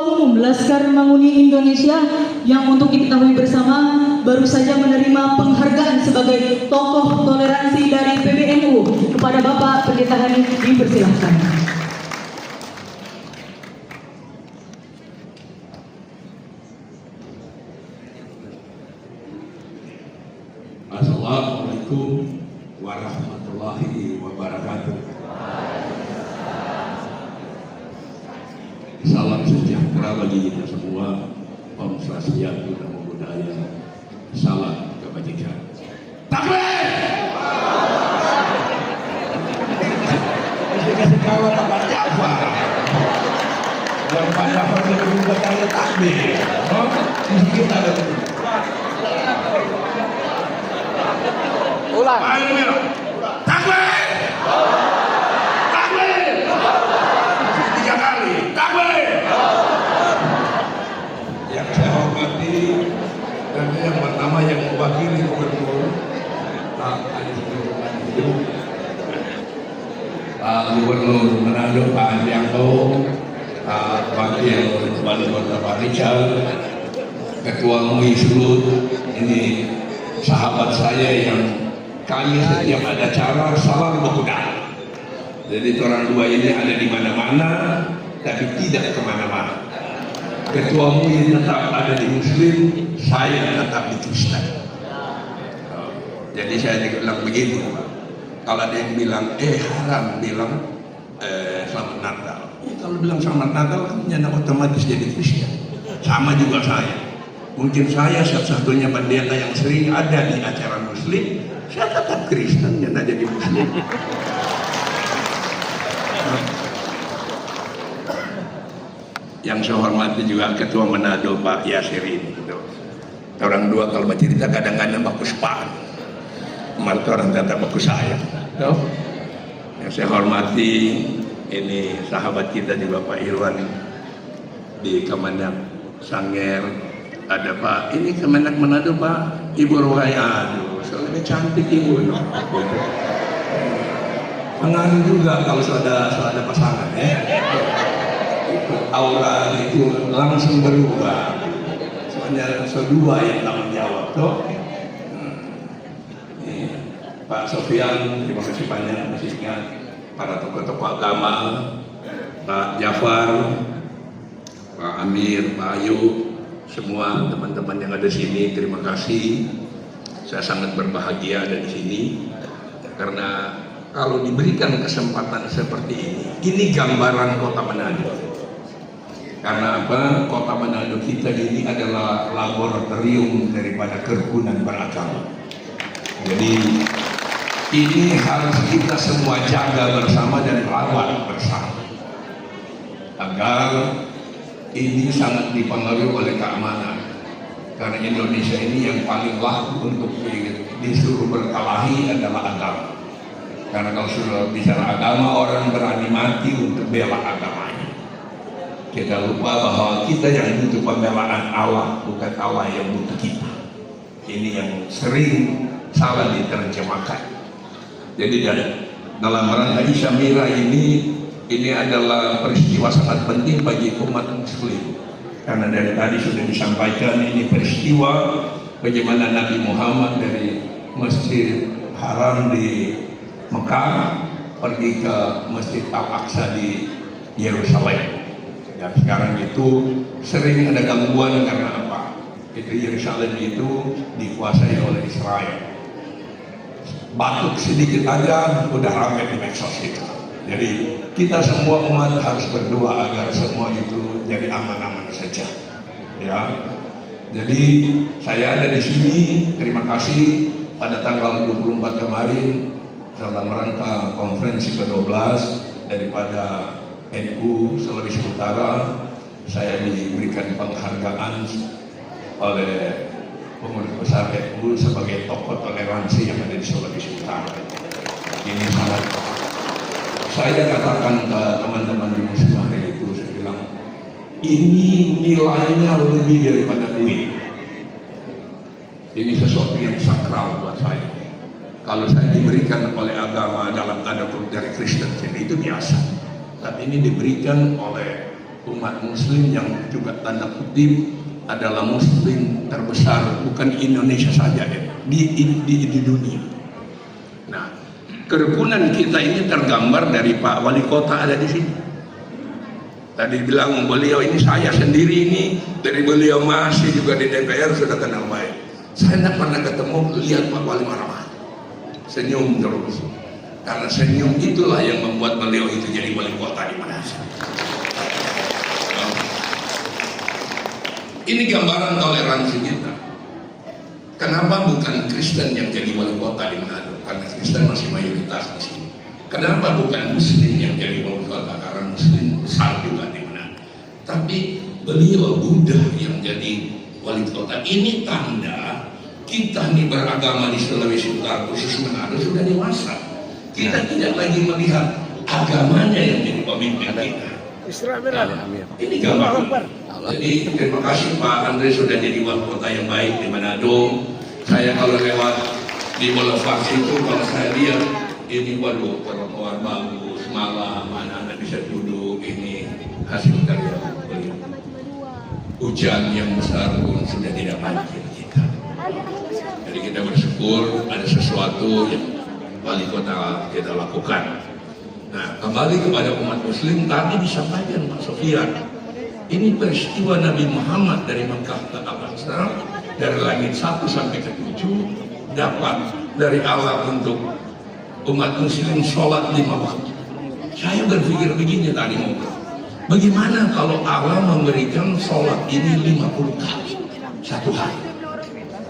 Umum Laskar Manguni Indonesia yang untuk diketahui bersama baru saja menerima penghargaan sebagai tokoh toleransi dari PBNU. Kepada Bapak Pendeta Hanif dipersilahkan. Assalamualaikum warahmatullahi wabarakatuh. Salam sejahtera bagi kita semua, Om Swastiastu, Namo Buddhaya, salam kebajikan. Takbir! Kasih kawan Pak Jafar. Yang Pak Jafar itu juga kaya takbir. Oh, kita ada. Ulang. Takbir! Takbir! Tiga kali. Takbir! Yang saya hormati dan yang pertama yang mewakili Gubernur Pak Gubernur Manado Pak Andianto, Wakil Wali Kota Pak Richard, Ketua MUI Sulut, ini sahabat saya yang kami setiap ada acara salam berkuda. Jadi orang dua ini ada di mana-mana, tapi tidak kemana-mana. Ketua MUI tetap ada di Muslim, saya tetap di Kristen. Jadi saya bilang begini, kalau ada yang bilang haram bilang selamat Natal. Kalau bilang selamat Natal kan nyana otomatis jadi Kristen. Sama juga saya. Mungkin saya satu-satunya pendeta yang sering ada di acara Muslim. Saya tetap Kristen, jangan jadi Muslim. Yang saya hormati juga Ketua Manado Pak Yasir ini. Orang dua kalau bercerita kadang-kadang bagus Pak. Malah orang tetap bagus saya. Yang saya hormati ini sahabat kita juga Pak Irwan di Kemenang Sangger. Ada Pak, ini Kemenak Manado Pak, Ibu Rohaya, aduh, soalnya cantik Ibu. Pengaruh juga kalau sudah pasangan ya. Aura itu langsung berubah. Soalnya sedua yang tanggung jawab tuh. Pak Sofian, terima kasih banyak masih ingat para tokoh-tokoh agama, Pak Jafar, Pak Amir, Pak Ayub. Semua teman-teman yang ada di sini, terima kasih. Saya sangat berbahagia ada di sini karena kalau diberikan kesempatan seperti ini gambaran Kota Manado. Karena apa? Kota Manado kita ini adalah laboratorium daripada kerukunan beragama. Jadi ini harus kita semua jaga bersama dan rawat bersama agar ini sangat dipengaruhi oleh keamanan. Karena Indonesia ini yang paling laku untuk disuruh berkelahi adalah agama. Karena kalau sudah bicara agama, orang berani mati untuk bela agamanya. Kita lupa bahwa kita yang butuh pembelaan Allah, bukan Allah yang butuh kita. Ini yang sering salah diterjemahkan. Jadi dalam rangka Isya Mira ini adalah peristiwa sangat penting bagi umat Muslim. Karena dari tadi sudah disampaikan ini peristiwa bagaimana Nabi Muhammad dari Masjid Haram di Mekah pergi ke Masjid Al-Aqsa di Yerusalem. Dan sekarang itu sering ada gangguan karena apa? Itu Yerusalem itu dikuasai oleh Israel. Batuk sedikit aja udah ramai di medsos itu. Jadi kita semua umat harus berdoa agar semua itu jadi aman-aman saja. Ya. Jadi saya ada di sini, terima kasih pada tanggal 24 kemarin dalam rangka konferensi ke-12 daripada NU Sulawesi Utara, saya diberikan penghargaan oleh pengurus besar NU sebagai tokoh toleransi yang ada di Sulawesi Utara. Ini sangat saya katakan ke teman-teman di Muslim hari itu, saya bilang ini nilainya lebih daripada duit. Ini sesuatu yang sakral buat saya. Kalau saya diberikan oleh agama dalam tanda kutip dari Kristen, jadi itu biasa. Tapi ini diberikan oleh umat muslim yang juga tanda kutip adalah muslim terbesar bukan di Indonesia saja ya, di dunia. Nah, kerukunan kita ini tergambar dari Pak Wali Kota ada di sini. Tadi bilang beliau ini saya sendiri ini dari beliau masih juga di DPR sudah kenal baik. Saya tidak pernah ketemu lihat Pak Wali marah-marah, senyum terus. Karena senyum itulah yang membuat beliau itu jadi wali kota di Manado. Ini gambaran toleransi kita. Kenapa bukan Kristen yang jadi wali kota di Manado? Karena Kristen masih mayoritas di sini. Kenapa bukan Muslim yang jadi wali kota? Karena Muslim besar juga di Manado. Tapi beliau Buddha yang jadi wali kota. Ini tanda kita nih beragama di Sulawesi Utara khusus Manado sudah dewasa. Kita tidak lagi melihat agamanya yang jadi pemimpin kita. Ini gambaran. Jadi terima kasih Pak Andre sudah jadi wali kota yang baik di Manado. Saya kalau lewat di Boulevard itu kalau saya lihat ini waduh trotoar bagus, malam anak-anak bisa duduk, ini hasil karya beliau. Hujan yang besar pun sudah tidak banjir kita. Jadi kita bersyukur ada sesuatu yang wali kota kita lakukan. Nah, kembali kepada umat muslim, tadi disampaikan Pak Sofian, ini peristiwa Nabi Muhammad dari Mekah ke Al-Aqsa, dari langit 1 sampai ke 7, dapat dari Allah untuk umat muslim sholat 5 waktu. Saya berpikir begini tadi mau, bagaimana kalau Allah memberikan sholat ini 50 kali satu hari?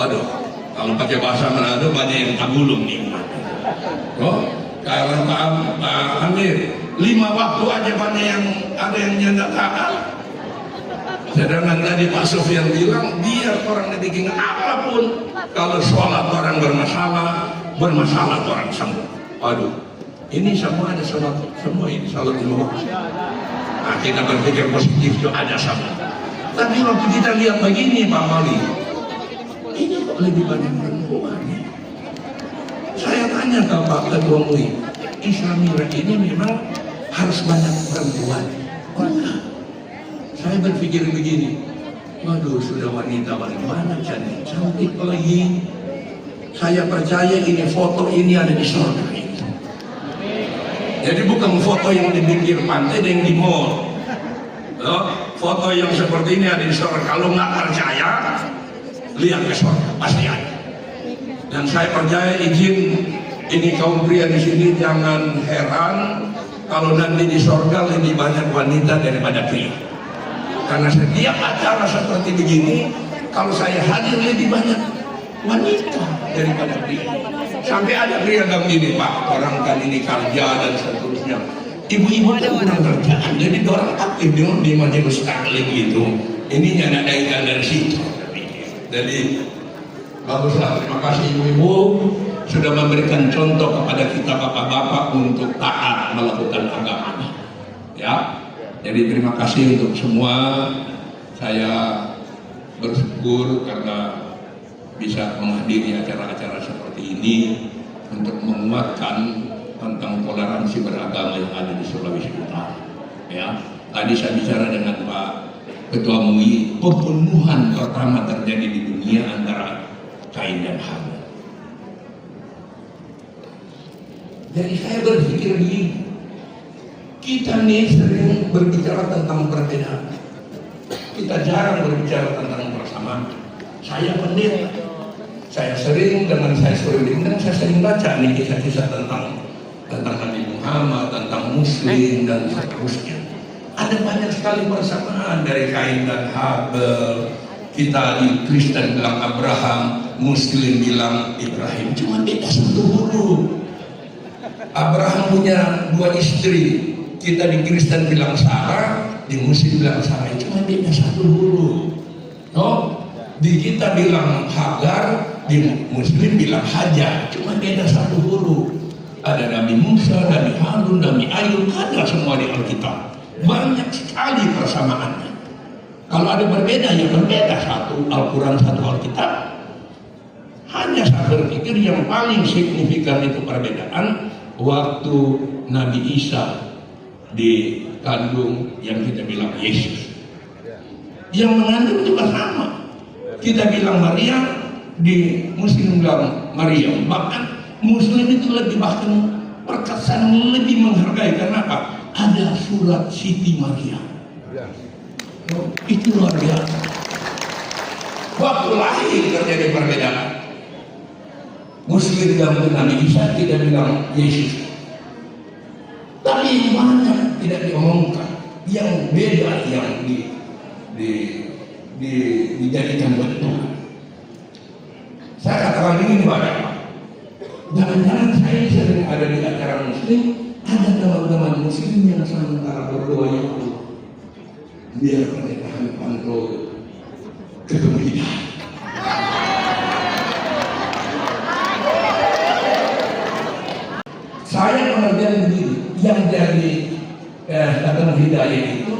Aduh, kalau pakai bahasa Manado banyak yang tabulung nih umat. Oh, kalau Pak Amir 5 waktu aja banyak yang ada yang nyanda taat. Sedangkan tadi Pak Sofian bilang biar orang dibikin apapun, kalau sholat orang bermasalah orang sembuh. Aduh, ini semua ada sholat, semua ini sholat 5 waktu. Nah, kita berpikir positif itu ada sama. Tapi waktu kita lihat begini Pak Wali, ini kok lebih banyak perempuan. Saya tanya ke Pak Ketua MUI, Islamira ini memang harus banyak perempuan. Oh, enggak. Saya berpikir begini, waduh sudah wanita paling banyak cantik lagi. Saya percaya ini foto ini ada di surga ini. Jadi bukan foto yang di pinggir pantai dan yang di mall. Foto yang seperti ini ada di surga. Kalau nggak percaya, lihat ke surga pasti ada. Dan saya percaya izin ini kaum pria di sini jangan heran kalau nanti di surga lebih banyak wanita daripada pria. Karena setiap acara seperti begini, kalau saya hadir lebih banyak wanita daripada pria. Sampai ada pria bilang gini, Pak, orang kan ini kerja dan seterusnya. Ibu-ibu kan kurang kerjaan, jadi orang aktif di majelis taklim gitu. Ini nyana daikan dari situ. Jadi baguslah, terima kasih ibu-ibu sudah memberikan contoh kepada kita bapak-bapak untuk taat melakukan agamanya. Ya. Jadi terima kasih untuk semua. Saya bersyukur karena bisa menghadiri acara-acara seperti ini untuk menguatkan tentang toleransi beragama yang ada di Sulawesi Utara. Ya, tadi saya bicara dengan Pak Ketua MUI, pembunuhan pertama terjadi di dunia antara Kain dan Habel. Jadi saya berpikir begini. Kita nih sering berbicara tentang perbedaan. Kita jarang berbicara tentang persamaan. Saya pendeta. Saya sering dan saya sering baca nih kisah-kisah tentang Nabi Muhammad, tentang Muslim dan seterusnya. Ada banyak sekali persamaan dari Kain dan Habel. Kita di Kristen bilang Abraham, Muslim bilang Ibrahim. Cuma beda satu huruf. Abraham punya 2 istri. Kita di Kristen bilang Sarah, di Muslim bilang Sarah, cuma beda satu huruf. Di kita bilang Hagar, di Muslim bilang Hajar, cuma beda satu huruf. Ada Nabi Musa, Nabi Harun, Nabi Ayub, ada semua di Alkitab. Banyak sekali persamaannya. Kalau ada berbeda, ya berbeda, satu Al-Quran, satu Alkitab. Hanya saya berpikir yang paling signifikan itu perbedaan waktu Nabi Isa kandung yang kita bilang Yesus. Yang mengandung juga sama. Kita bilang Maria, di Muslim bilang Maryam. Bahkan Muslim itu lebih bahkan perkesan lebih menghargai. Karena apa? Ada surat Siti Maria. Itu luar biasa. Waktu lahir terjadi perbedaan. Muslim bilang Nabi Isa, tidak bilang Yesus. Tapi mana tidak diomongkan, yang beda yang dijadikan bentuk. Saya katakan begini Bapak, jangan-jangan saya sering ada di acara Muslim, ada teman-teman Muslim yang sementara berdoa ya Allah, biar mereka pantau ketemu hidayah. Saya pengertian begini, yang dari datang hidayah itu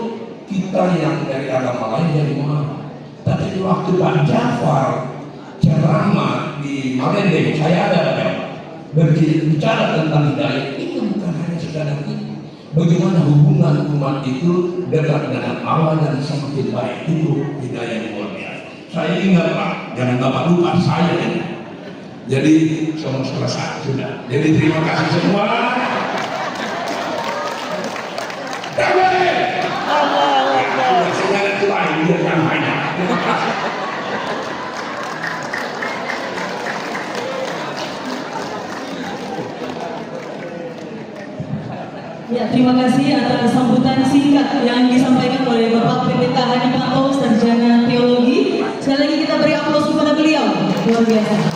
kita yang dari agama lain jadi mahal. Tapi waktu Pak Jafar ceramah di Malende, saya ada berbicara tentang hidayah, itu bukan hanya sekadar itu. Bagaimana hubungan umat itu dekat dengan Allah dan semakin baik, itu hidayah yang luar biasa. Saya ingat Pak, jangan Bapak lupa saya ini. Jadi semua selesai sudah. Jadi terima kasih semua. Damai. Allah. Segala Tuhan dia namanya. Terima kasih. Ya, terima kasih atas sambutan singkat yang disampaikan oleh Bapak Pendeta Hadi Panto, Sarjana Teologi. Sekali lagi kita beri aplaus kepada beliau. Luar biasa.